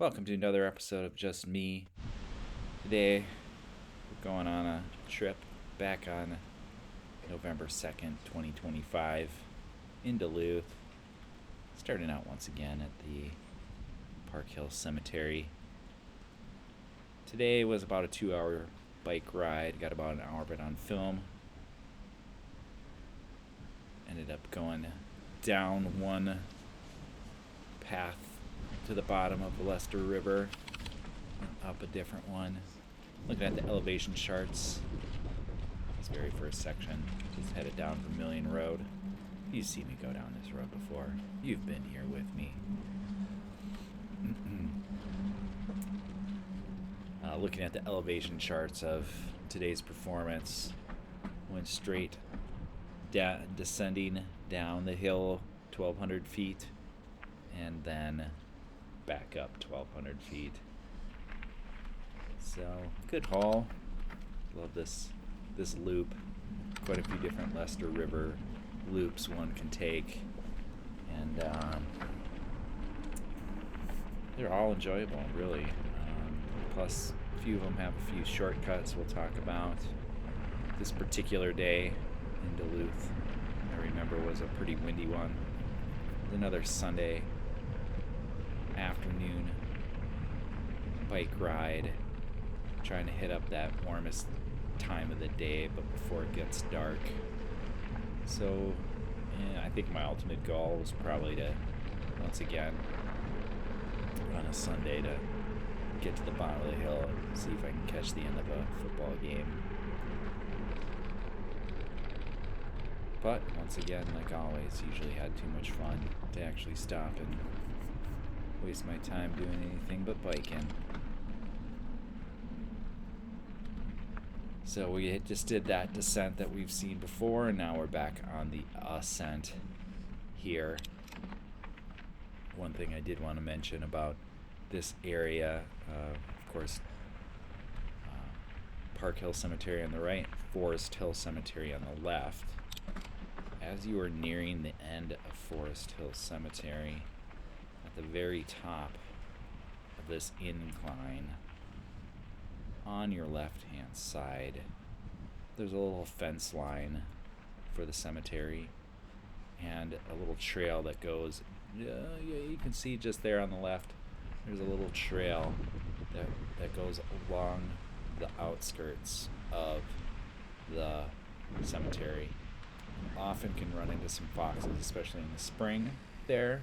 Welcome to another episode of Just Me. Today, we're going on a trip back on November 2nd, 2025 in Duluth. Starting out once again at the Park Hill Cemetery. Today was about a 2-hour bike ride. Got about an hour of it on film. Ended up going down one path to the bottom of the Leicester River, up a different one. Looking at the elevation charts, this very first section, just headed down Vermilion Road. You've seen me go down this road before. You've been here with me. Looking at the elevation charts of today's performance, went straight descending down the hill 1,200 feet, and then back up 1,200 feet. So, good haul. Love this loop. Quite a few different Leicester River loops one can take. And they're all enjoyable, really. Plus, a few of them have a few shortcuts we'll talk about. This particular day in Duluth, I remember, was a pretty windy one. Another Sunday afternoon bike ride, trying to hit up that warmest time of the day but before it gets dark. So I think my ultimate goal was probably to, once again, on a Sunday, to get to the bottom of the hill and see if I can catch the end of a football game. But once again, like always, usually had too much fun to actually stop and waste my time doing anything but biking. So we just did that descent that we've seen before, and now we're back on the ascent here. One thing I did want to mention about this area, of course, Park Hill Cemetery on the right, Forest Hill Cemetery on the left. As you are nearing the end of Forest Hill Cemetery, at the very top of this incline, on your left-hand side, there's a little fence line for the cemetery and a little trail that goes, you can see just there on the left, there's a little trail that goes along the outskirts of the cemetery. Often can run into some foxes, especially in the spring there.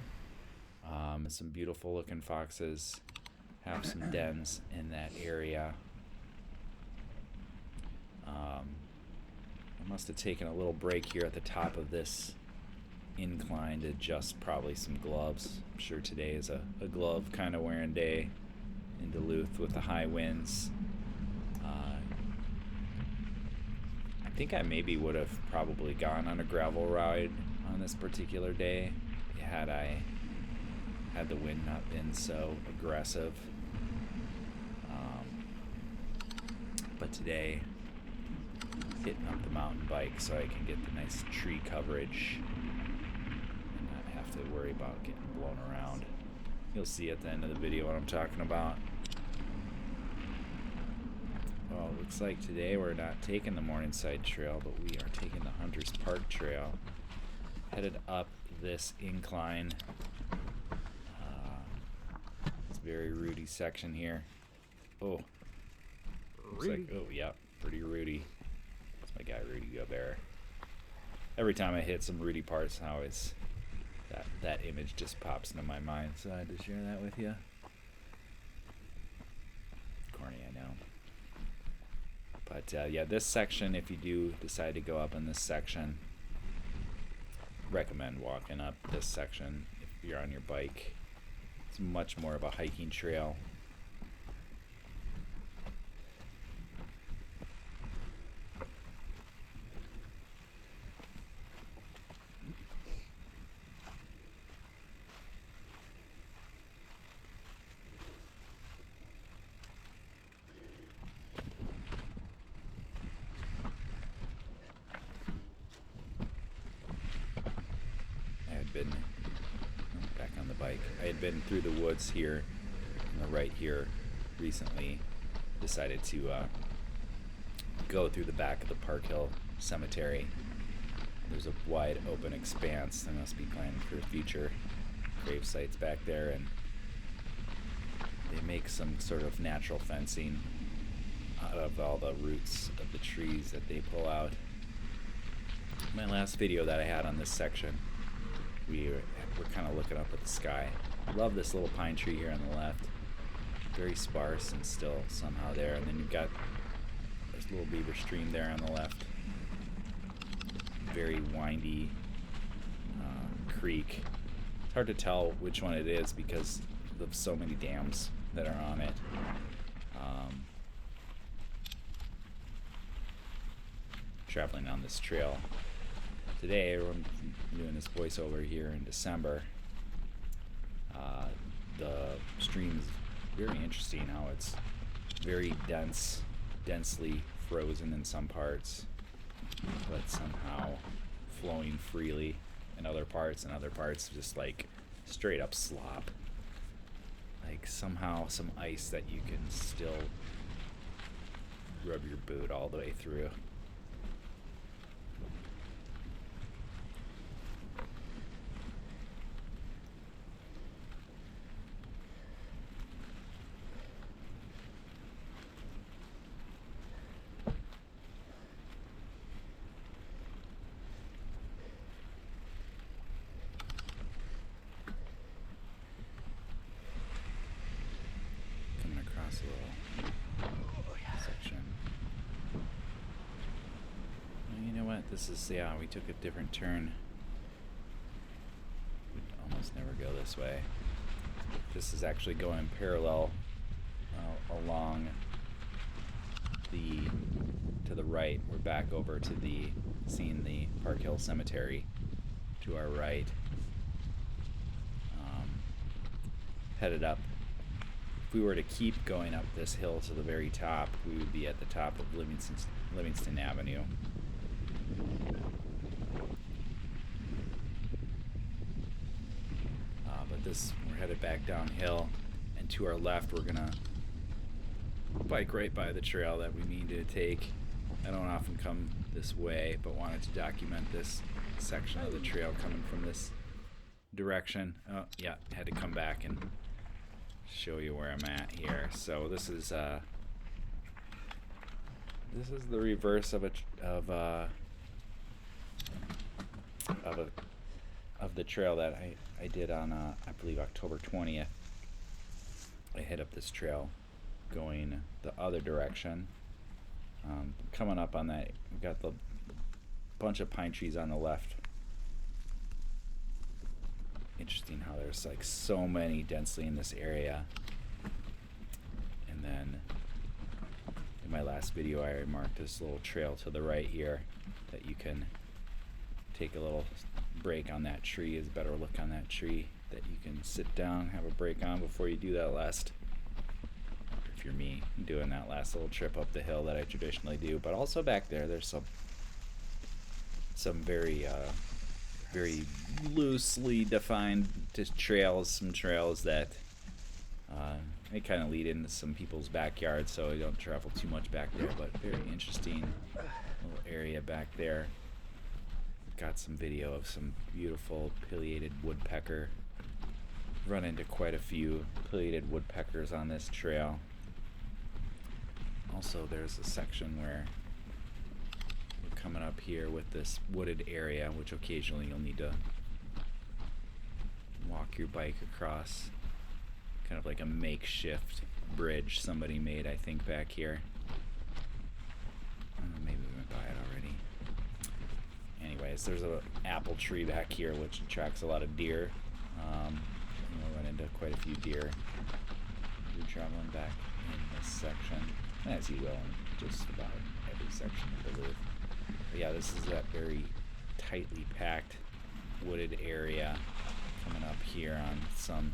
Some beautiful looking foxes have some dens in that area. I must have taken a little break here at the top of this incline to adjust probably some gloves. I'm sure today is a glove kind of wearing day in Duluth with the high winds. I think I maybe would have probably gone on a gravel ride on this particular day had the wind not been so aggressive. But today, hitting up the mountain bike so I can get the nice tree coverage and not have to worry about getting blown around. You'll see at the end of the video what I'm talking about. Well, it looks like today we're not taking the Morningside Trail, but we are taking the Hunters Park Trail. Headed up this incline. It's a very rooty section here. Oh. Looks like, yeah, pretty rooty. That's my guy Rudy Gobert. Every time I hit some rooty parts, I always that image just pops into my mind, so I had to share that with you. Corny, I know. But yeah, this section, if you do decide to go up in this section, recommend walking up this section if you're on your bike. It's much more of a hiking trail. I had been back on the bike. I had been through the woods here on the right here recently decided to go through the back of the Park Hill Cemetery. There's a wide open expanse. They must be planning for future grave sites back there, and they make some sort of natural fencing out of all the roots of the trees that they pull out. My last video that I had on this section, we were kind of looking up at the sky. I love this little pine tree here on the left. Very sparse and still somehow there. And then you've got this little beaver stream there on the left. Very windy creek. It's hard to tell which one it is because of so many dams that are on it. Traveling on this trail today, I'm doing this voiceover here in December. The stream is very interesting, how it's very densely frozen in some parts, but somehow flowing freely in other parts, and other parts just like straight up slop. Like somehow some ice that you can still rub your boot all the way through. This is, yeah, we took a different turn. We'd almost never go this way. This is actually going parallel along to the right. We're back over to seeing the Park Hill Cemetery to our right. Headed up. If we were to keep going up this hill to the very top, we would be at the top of Livingston Avenue. But we're headed back downhill, and to our left we're gonna bike right by the trail that we mean to take. I don't often come this way, but wanted to document this section of the trail coming from this direction. Oh yeah, had to come back and show you where I'm at here. So this is the reverse of the trail that I did on I believe October 20th. I hit up this trail going the other direction. Coming up on that, we've got the bunch of pine trees on the left. Interesting how there's like so many densely in this area. And then in my last video I marked this little trail to the right here that you can take a little break on. That tree is a better look on that tree that you can sit down, have a break on before you do that last, if you're me, doing that last little trip up the hill that I traditionally do. But also back there's some very loosely defined trails, some trails that they kind of lead into some people's backyards, so I don't travel too much back there, but very interesting little area back there. Got some video of some beautiful pileated woodpecker. Run into quite a few pileated woodpeckers on this trail. Also, there's a section where we're coming up here with this wooded area, which occasionally you'll need to walk your bike across. Kind of like a makeshift bridge somebody made, I think, back here. Maybe we went by it already. Anyways, there's an apple tree back here which attracts a lot of deer. We'll run into quite a few deer. You're traveling back in this section, as you will in just about every section of Duluth. But yeah, this is that very tightly packed wooded area coming up here on some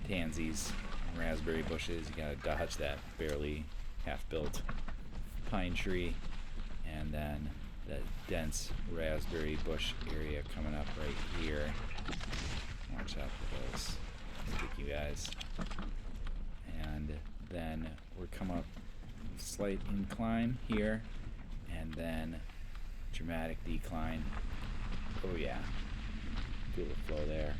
pansies and raspberry bushes. You gotta dodge that barely half-built pine tree, and then that dense raspberry bush area coming up right here. Watch out for those Stick you guys. And then we're come up slight incline here, and then dramatic decline. Oh yeah, feel the flow there.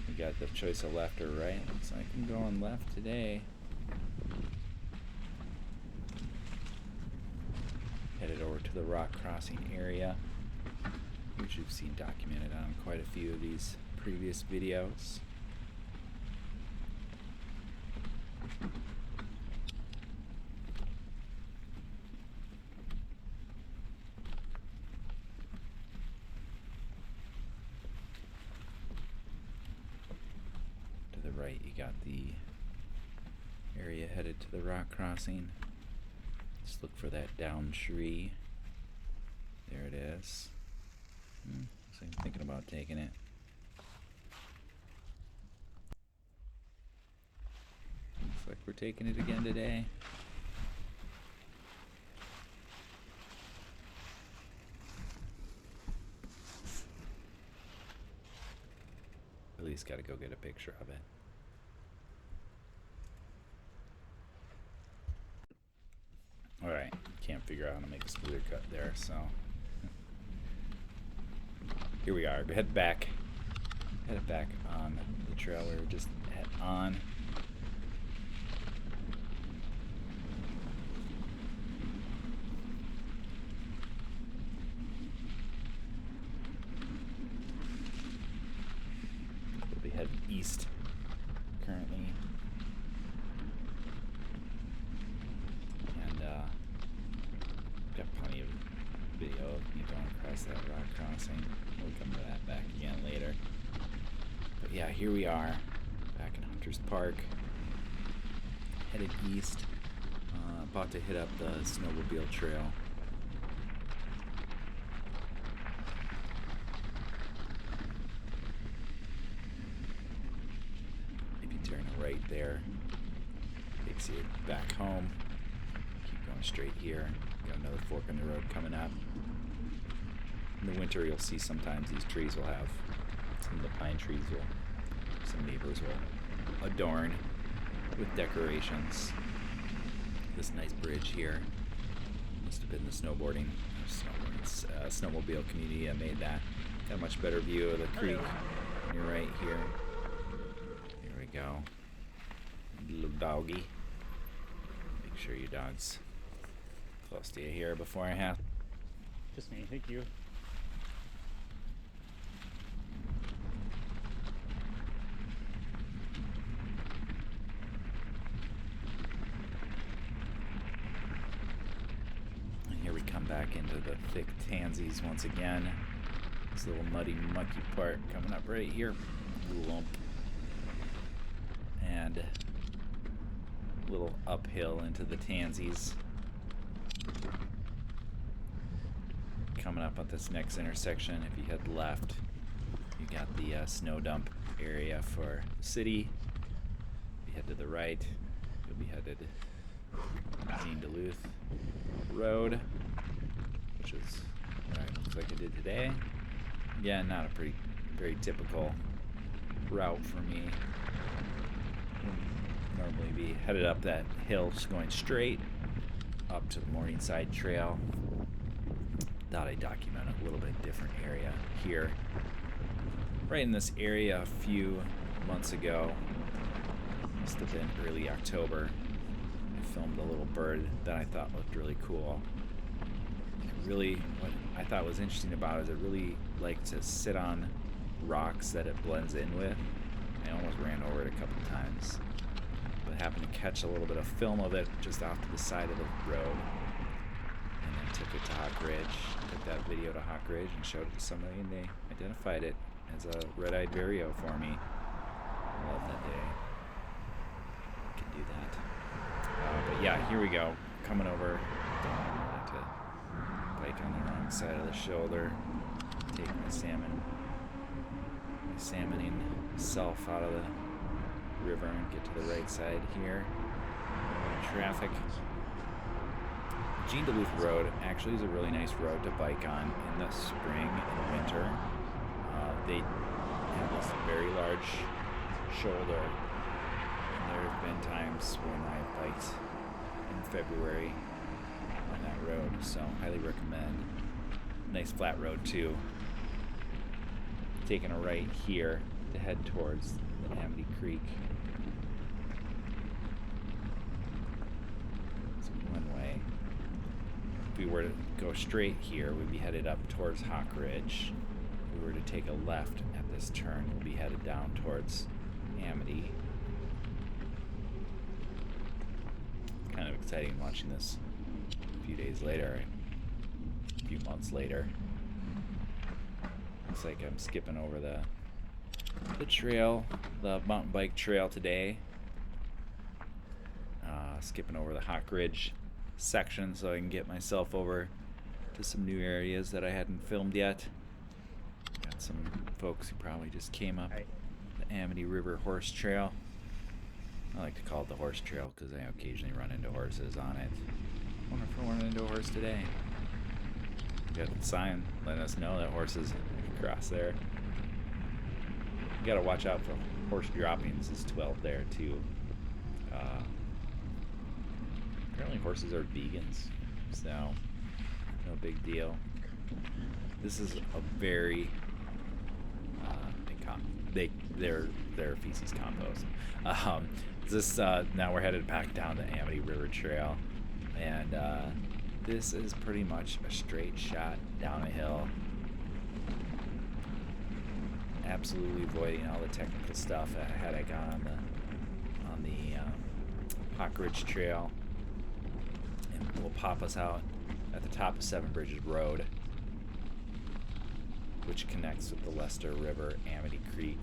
We got the choice of left or right. Looks like I'm going left today. Headed over to the rock crossing area, which you've seen documented on quite a few of these previous videos. To the right, you got the area headed to the rock crossing. Just look for that down tree. There it is. So I'm thinking about taking it. Looks like we're taking it again today. At least got to go get a picture of it. Alright, can't figure out how to make a smoother cut there, so here we are. Headed back on the trail we were just on. We'll be heading east currently. Got plenty of video of me going across that rock crossing. We'll come to that back again later. But yeah, here we are, back in Hunter's Park, headed east, about to hit up the snowmobile trail. Maybe turn right there, takes you back home. Keep going straight here. Got another fork in the road coming up. In the winter, you'll see sometimes these trees will have, some of the pine trees some neighbors will adorn with decorations. This nice bridge here must have been the snowmobile community that made that. Got a much better view of the creek on your right here. Here we go. Little doggy. Make sure your dog's close to you here before I have. Just me, thank you. And here we come back into the thick tansies once again. This little muddy, mucky part coming up right here. Lump. And a little uphill into the tansies. Coming up at this next intersection, if you head left, you got the snow dump area for the city. If you head to the right, you'll be headed Dean Duluth Road, which is what it looks like I did today. Again, not a very typical route for me. Normally be headed up that hill, just going straight up to the Morningside Trail. Thought I'd document a little bit different area here. Right in this area a few months ago, must have been early October, I filmed a little bird that I thought looked really cool. What I thought was interesting about it is it really liked to sit on rocks that it blends in with. I almost ran over it a couple times, but happened to catch a little bit of film of it just off to the side of the road. And then took it to Hawk Ridge, took that video to Hawk Ridge and showed it to somebody, and they identified it as a red-eyed vireo for me. I love that day. I can do that. But yeah, here we go. Coming over. Don't want to bite on the wrong side of the shoulder. Take my salmoning self out of the river and get to the right side here. Traffic. Dean Duluth Road actually is a really nice road to bike on in the spring and winter. They have this very large shoulder. And there have been times when I biked in February on that road, so highly recommend. Nice flat road too. Taking a right here to head towards the Amity Creek. It's one way. If we were to go straight here, we'd be headed up towards Hawk Ridge. If we were to take a left at this turn, we'll be headed down towards Amity. Kind of exciting watching this a few days later, a few months later. Looks like I'm skipping over the trail, the mountain bike trail today. Skipping over the Hawk Ridge section so I can get myself over to some new areas that I hadn't filmed yet. Got some folks who probably just came up the Amity River Horse Trail. I like to call it the horse trail because I occasionally run into horses on it. I wonder if I run into a horse today. Got a sign letting us know that horses cross there. You gotta watch out for horse droppings. It's 12 there too. Apparently horses are vegans, so no big deal. This is a very they're feces compost. Now we're headed back down the Amity River Trail, and this is pretty much a straight shot down a hill. Absolutely avoiding all the technical stuff that had I gone on the Hawk Ridge Trail, and will pop us out at the top of Seven Bridges Road, which connects with the Lester River Amity Creek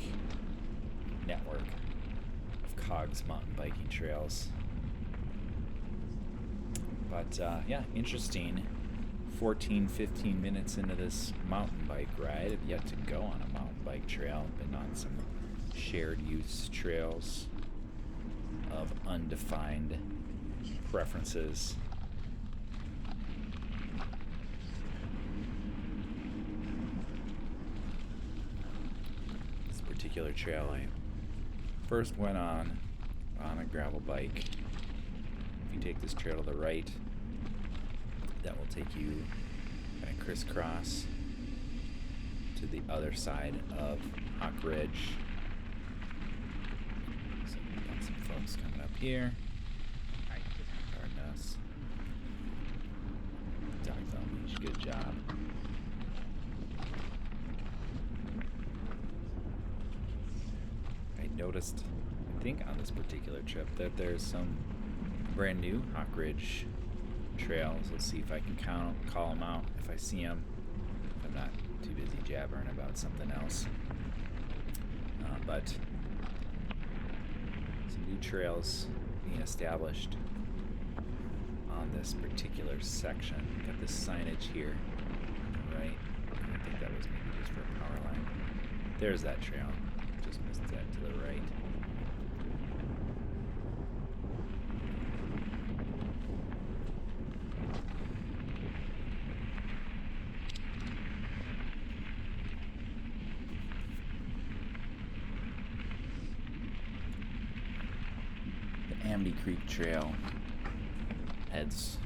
network of COGS mountain biking trails. But yeah, interesting. 14-15 minutes into this mountain bike ride. I've yet to go on a mountain bike trail. Been on some shared use trails of undefined preferences. This particular trail I first went on a gravel bike. If you take this trail to the right, that will take you kind of crisscross to the other side of Hawk Ridge. So we've got some folks coming up here. Pardon us. Dog's on leash, good job. I noticed, I think on this particular trip, that there's some brand new Hawk Ridge trails. Let's see if I can call them out if I see them. If I'm not too busy jabbering about something else. But some new trails being established on this particular section. Got this signage here, right? I think that was maybe just for a power line. There's that trail. Just missed that to the right. Amity Creek Trail heads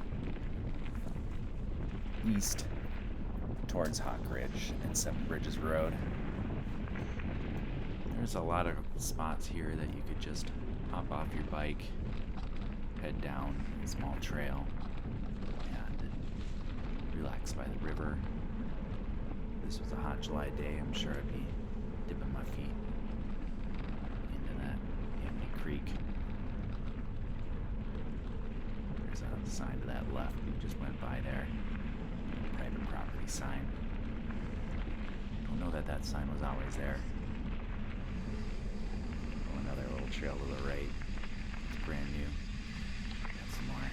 east towards Hawk Ridge and Seven Bridges Road. There's a lot of spots here that you could just hop off your bike, head down a small trail, and relax by the river. If this was a hot July day, I'm sure I'd be dipping my feet into that Amity Creek. There's a sign to that left. We just went by there. Private property sign. Don't know that that sign was always there. Oh, another little trail to the right. It's brand new. Got some more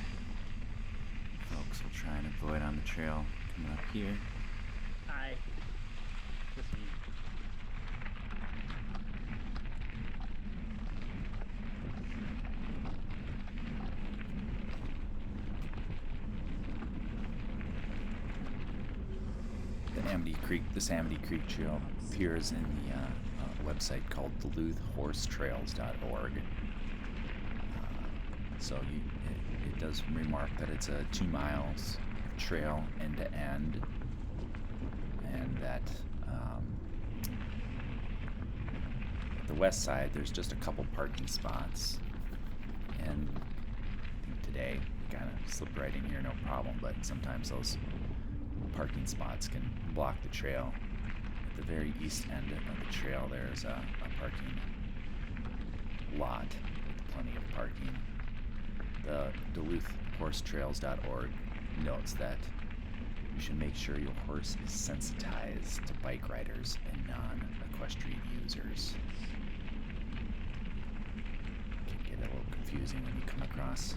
folks will try and avoid on the trail coming up here. Hi. Just me. This Amity Creek Trail appears in the website called DuluthHorseTrails.org. So it does remark that it's a 2 miles trail end to end, and that at the west side there's just a couple parking spots, and I think today we kind of slipped right in here no problem, but sometimes those parking spots can block the trail. At the very east end of the trail there's a parking lot with plenty of parking. The DuluthHorseTrails.org notes that you should make sure your horse is sensitized to bike riders and non-equestrian users. It can get a little confusing when you come across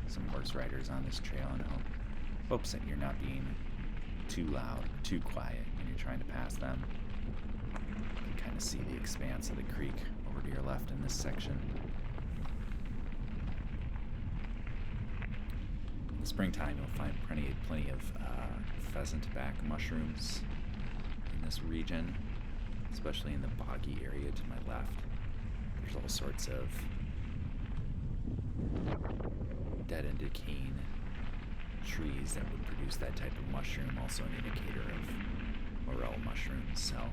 some horse riders on this trail, and hopes that you're not being too loud or too quiet when you're trying to pass them. You can kind of see the expanse of the creek over to your left in this section. In the springtime, you'll find plenty of pheasant-back mushrooms in this region, especially in the boggy area to my left. There's all sorts of dead and decaying trees that would produce that type of mushroom, also an indicator of morel mushrooms. So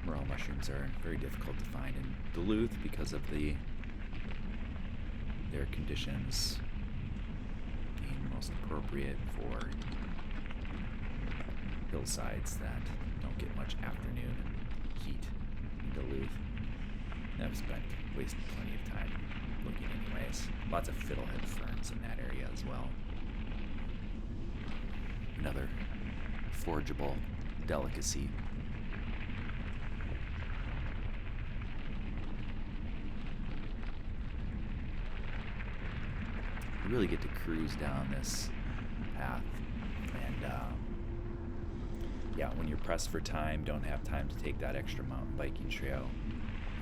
morel mushrooms are very difficult to find in Duluth because of their conditions being most appropriate for hillsides that don't get much afternoon heat in Duluth. And I've wasted plenty of time looking anyways. Lots of fiddlehead ferns in that area as well. Another forageable delicacy. You really get to cruise down this path, and when you're pressed for time, don't have time to take that extra mountain biking trail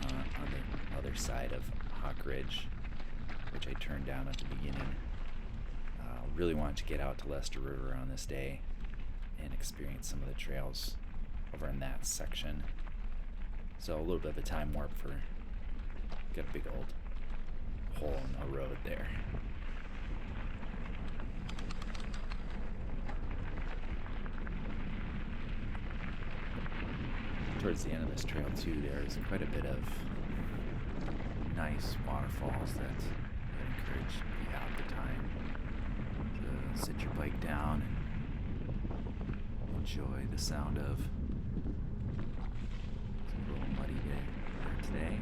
on the other side of Hawk Ridge, which I turned down at the beginning. Really wanted to get out to Lester River on this day and experience some of the trails over in that section. So a little bit of a time warp got a big old hole in the road there. Towards the end of this trail too, there's quite a bit of nice waterfalls that encourage you to have the time to sit your bike down and enjoy the sound of. It's a little muddy day today.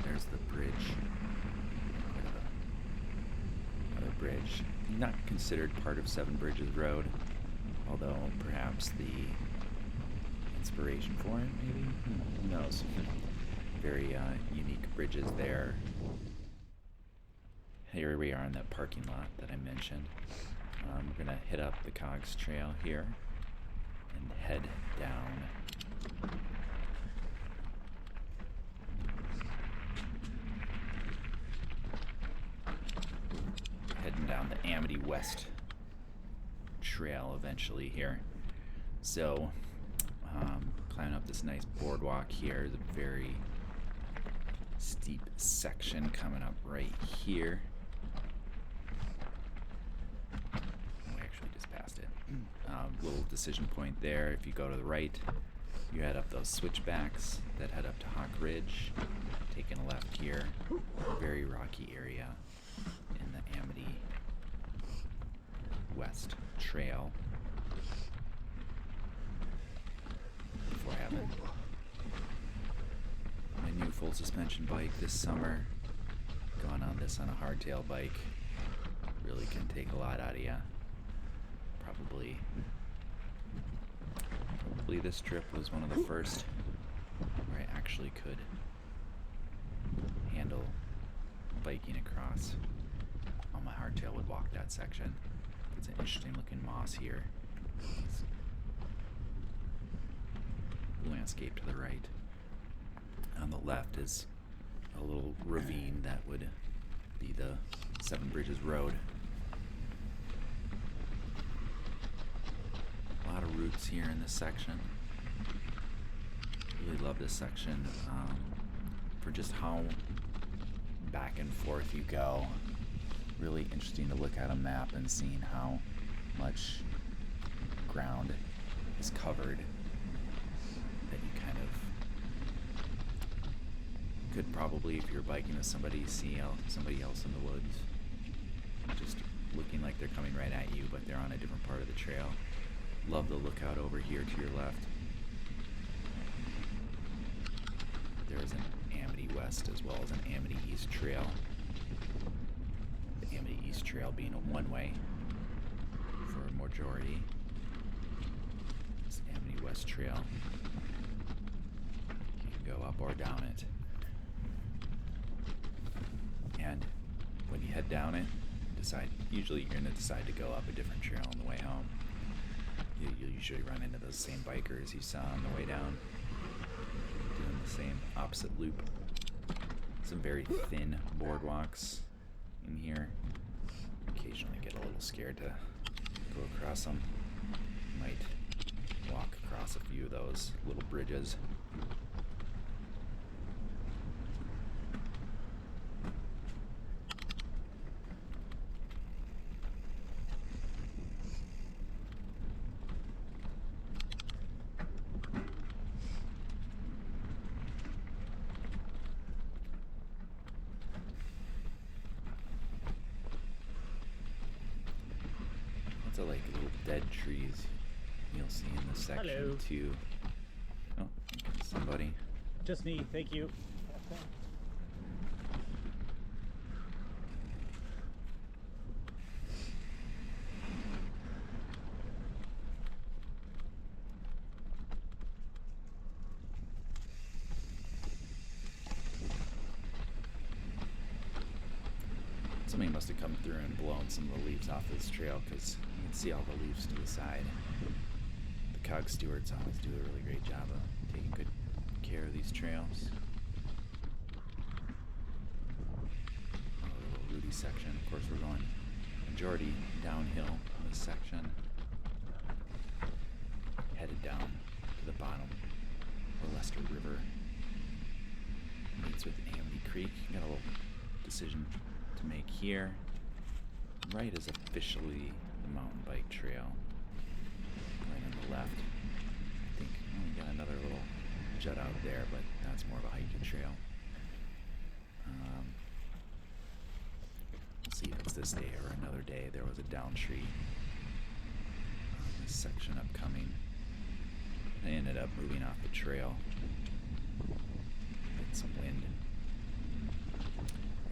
There's the bridge. Another bridge. Not considered part of Seven Bridges Road, although perhaps the inspiration for it, maybe? Who knows? Very unique bridges there. Here we are in that parking lot that I mentioned. We're going to hit up the Cogs Trail here and head down. Heading down the Amity West trail eventually here. So, climbing up this nice boardwalk here. There's a very steep section coming up right here. We actually just passed it. Little decision point there. If you go to the right, you head up those switchbacks that head up to Hawk Ridge. Taking a left here. Very rocky area in the Amity West Trail. Before having my new full suspension bike this summer, going on this on a hardtail bike really can take a lot out of you. Probably this trip was one of the first where I actually could handle biking across on my hardtail would walk that section. It's an interesting looking moss here. Landscape to the right. On the left is a little ravine that would be the Seven Bridges Road. routes here in this section. Really love this section for just how back and forth you go. Really interesting to look at a map and seeing how much ground is covered that you kind of could probably, if you're biking with somebody, see somebody else in the woods just looking like they're coming right at you, but they're on a different part of the trail. Love the lookout over here to your left. There is an Amity West as well as an Amity East trail. The Amity East trail being a one-way for a majority. This Amity West trail, you can go up or down it. And when you head down it, usually you're going to decide to go up a different trail on the way home. You'll usually run into those same bikers you saw on the way down, doing the same opposite loop. Some very thin boardwalks in here. Occasionally get a little scared to go across them. Might walk across a few of those little bridges. Lots of like little dead trees you'll see in this section. Hello. Too. Oh, somebody. Just me, thank you. Somebody must have come through and blown some of the leaves off this trail, because you can see all the leaves to the side. The cog stewards always do a really great job of taking good care of these trails. A little rooty section. Of course, we're going majority downhill on this section. Headed down to the bottom where Leicester River meets with Amity Creek. Got a little decision to make here. Right is officially the mountain bike trail. Right on the left, I think we got another little jut out there, but that's more of a hiking trail. Let's see if it's this day or another day. There was a down tree on this section upcoming. I ended up moving off the trail. Get some wind.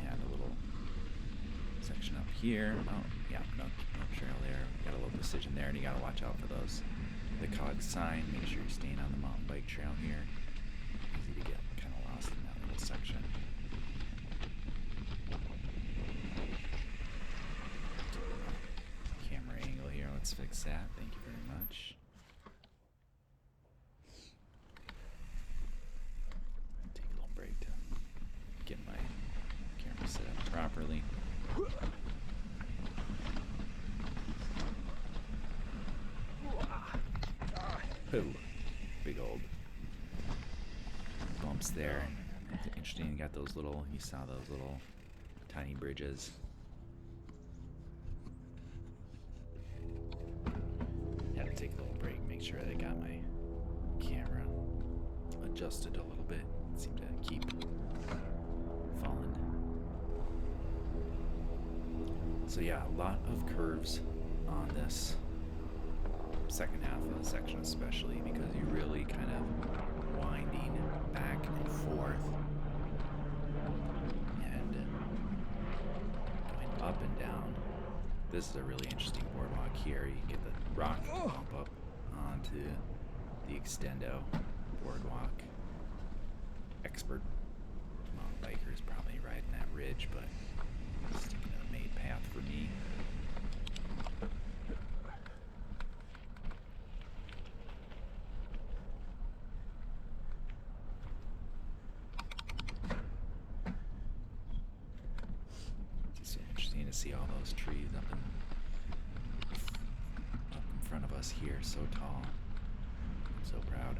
And a little section up here. Oh, yeah, no trail there. Got a little decision there, and you gotta watch out for those. The cog sign. Make sure you're staying on the mountain bike trail here. Easy to get kind of lost in that little section. Camera angle here. Let's fix that. Thank you very much. Take a little break to get my camera set up properly. Ooh, big old bumps there. Interesting, you got those little, you saw those little tiny bridges. Had to take a little break, make sure I got my camera adjusted a little bit. It seemed to keep falling. So yeah, a lot of curves on this second half of the section, especially because you're really kind of winding back and forth and going up and down. This is a really interesting boardwalk here. You get the rock bump up onto the Extendo boardwalk. Expert mountain bikers probably riding that ridge, but sticking to the main path for me. It's so interesting to see all those trees up in front of us. us here so tall. I'm so proud.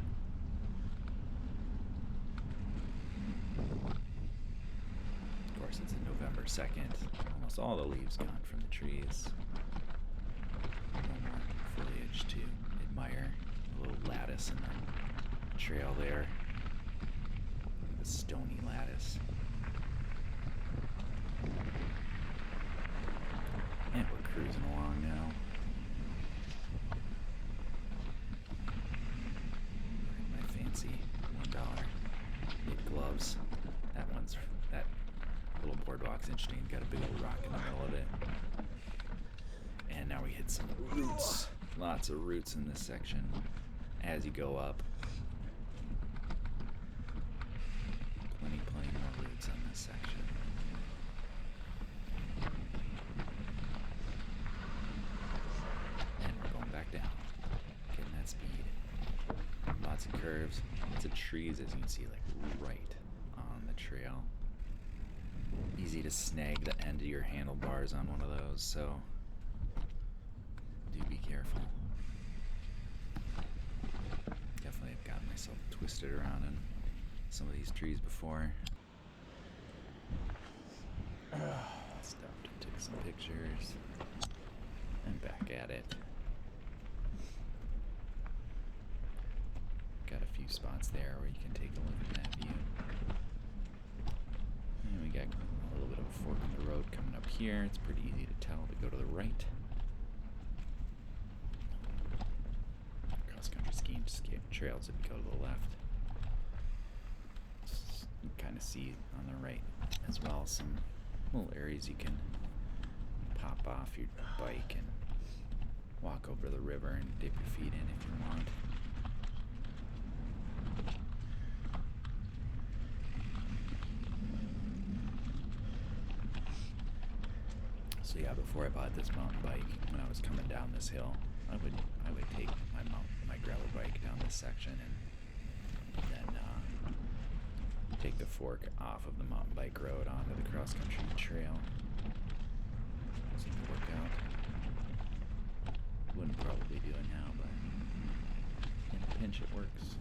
Of course, it's November 2nd. Almost all the leaves gone from the trees. No more foliage to admire. A little lattice in the trail there. The stony lattice. And we're cruising along now. Wearing my fancy $1 knit gloves. That little boardwalk's interesting. Got a big old rock in the middle of it. And now we hit some roots. Lots of roots in this section as you go up. Plenty more roots on this section. And we're going back down. Getting that speed. Lots of curves. Lots of trees, as you can see, like right on the trail. Easy to snag the end of your handlebars on one of those, so do be careful. Definitely have gotten myself twisted around in some of these trees before. Stopped and took some pictures. And back at it. Got a few spots there where you can take a look at that view. And we got a little bit of a fork in the road coming up here. It's pretty easy to tell to go to the right. Cross-country skiing trails if you go to the left. You can kind of see on the right as well some little areas you can pop off your bike and walk over the river and dip your feet in if you want. So yeah, before I bought this mountain bike, when I was coming down this hill, I would take my gravel bike down this section and then take the fork off of the mountain bike road onto the cross-country trail. Seemed to work out. Wouldn't probably do it now, but in a pinch it works.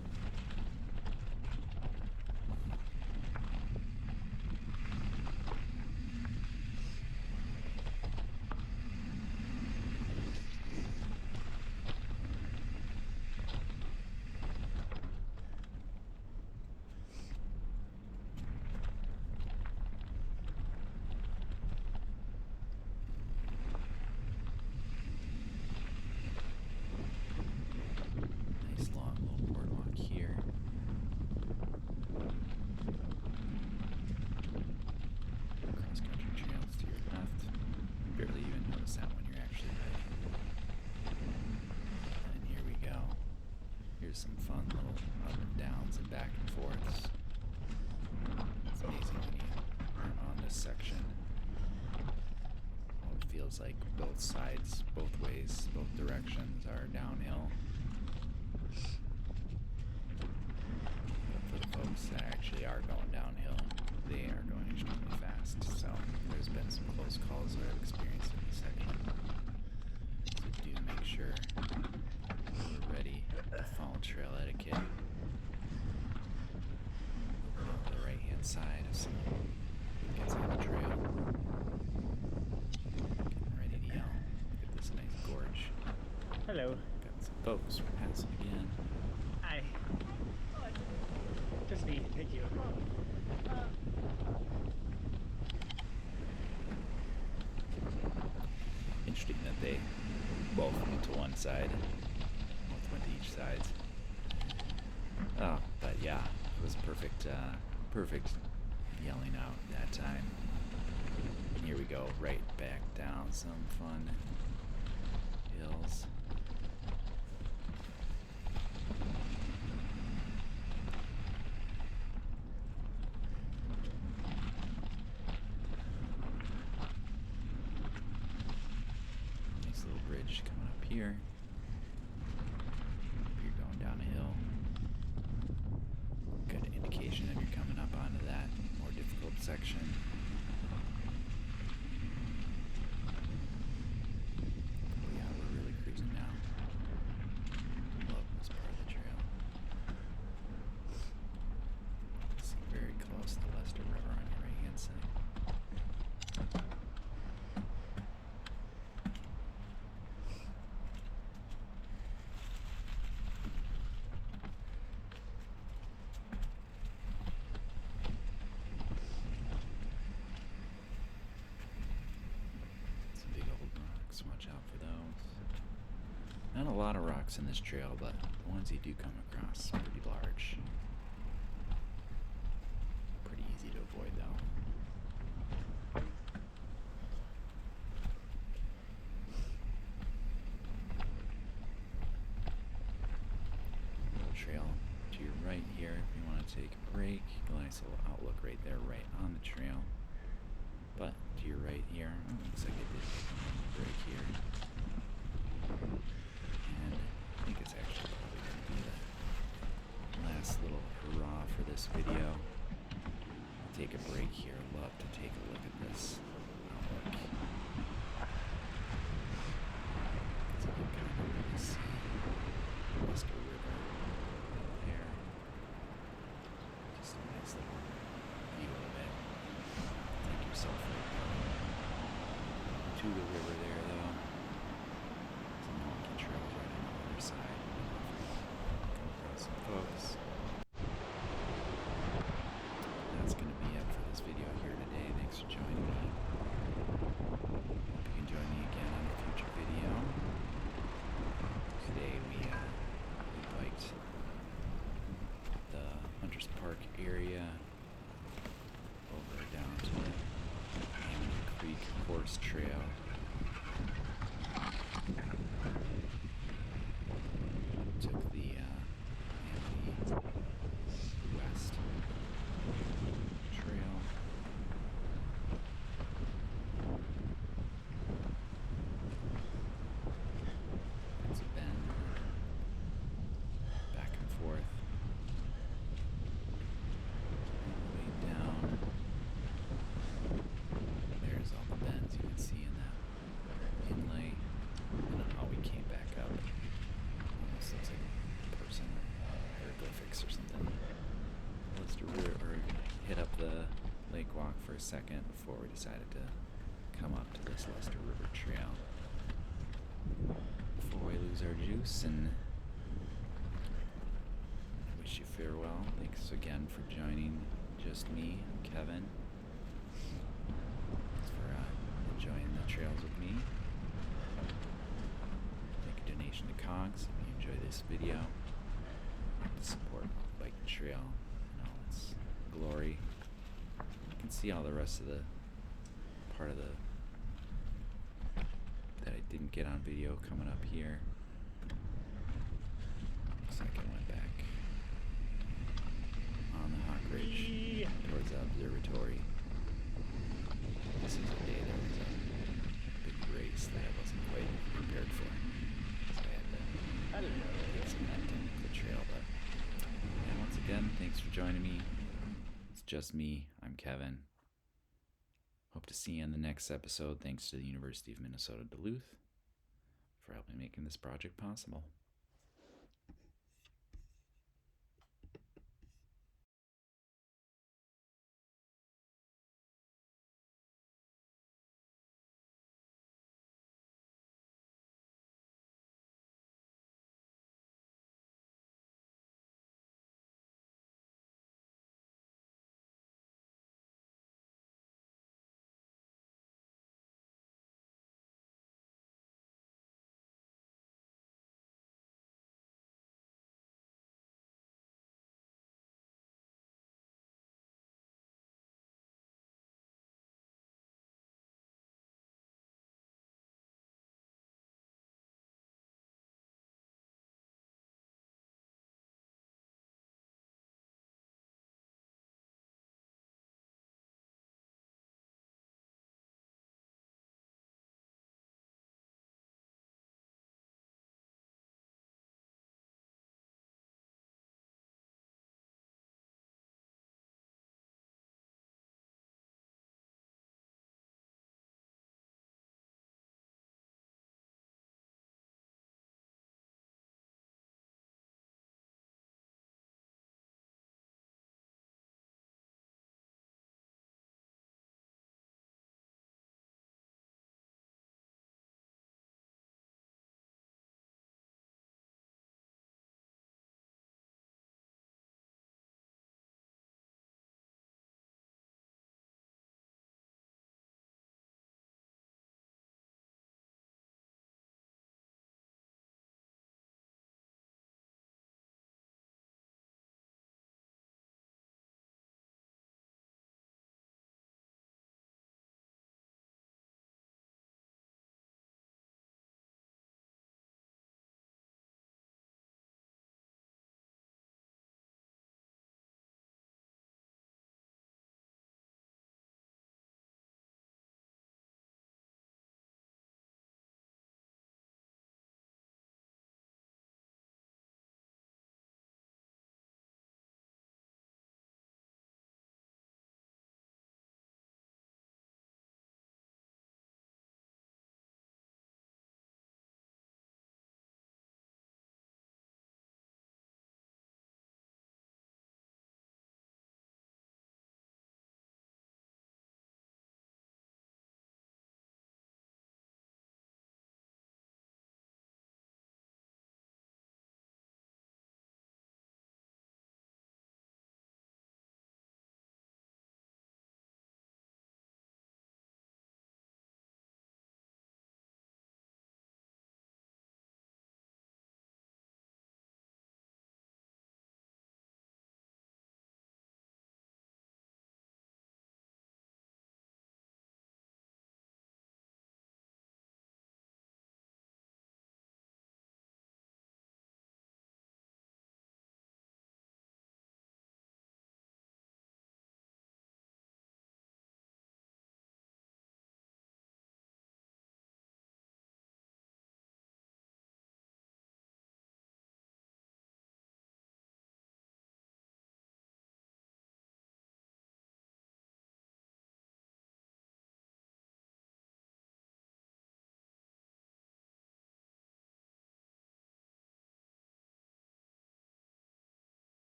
Some fun little up and downs and back and forths. It's amazing when you are on this section. It feels like both sides, both ways, both directions are downhill. But for the folks that actually are going downhill, they are going extremely fast. So there's been some close calls that I've experienced in this section. So do make sure we're ready to follow trail etiquette. On the right hand side if someone gets on the trail. Getting ready to yell. Look at this nice gorge. Hello. Got some folks passing again. Hi. Just me. Thank you. Interesting that they both went to one side. Both went to each side. Oh, but yeah, it was perfect, perfect yelling out that time. And here we go, right back down some fun hills. Nice little bridge coming up here. If you're going down a hill, good indication if you're coming up onto that more difficult section. But yeah, we're really cruising now. rocks. Watch out for those. Not a lot of rocks in this trail, but the ones you do come across are pretty large. Pretty easy to avoid though. Trail to your right here if you want to take a break. Nice little outlook right there, right on the trail. But to your right here, looks like it did a break here. And I think it's actually probably going to be the last little hurrah for this video. I'll take a break here. Love to take a look at this outlook. So you can kind of really see the Western River there. Just a nice little view of it. Take yourself right down to the river there, though. Some walking trails right on the other side. Come across some folks. That's going to be it for this video here today. Thanks for joining me. Hope you can join me again on a future video. Today we biked the Hunters Park area over down to the Amity Creek Horse Trail. Took the Amity West Trail. It's a bend back and forth. All the way down. There's all the bends you can see in that inlay. I don't know how we came back up. Almost looks like a person, hieroglyphics or something. Let's hit up the lake walk for a second before we decided to come up to this Leicester River Trail. Before we lose our juice, and I wish you farewell. Thanks again for joining just me, Kevin. Thanks for enjoying the trails with me. Make a donation to COGS if you enjoy this video. To support Bike and Trail in all its glory. You can see all the rest of the part of the that I didn't get on video coming up here. Looks like I went back on the Hawk Ridge towards the observatory. This is a day there was a big race that I wasn't quite prepared for. So I had to take some of that technical trail, but yeah, once again, thanks for joining me. It's just me. I'm Kevin. Hope to see you in the next episode. Thanks to the University of Minnesota Duluth for helping making this project possible.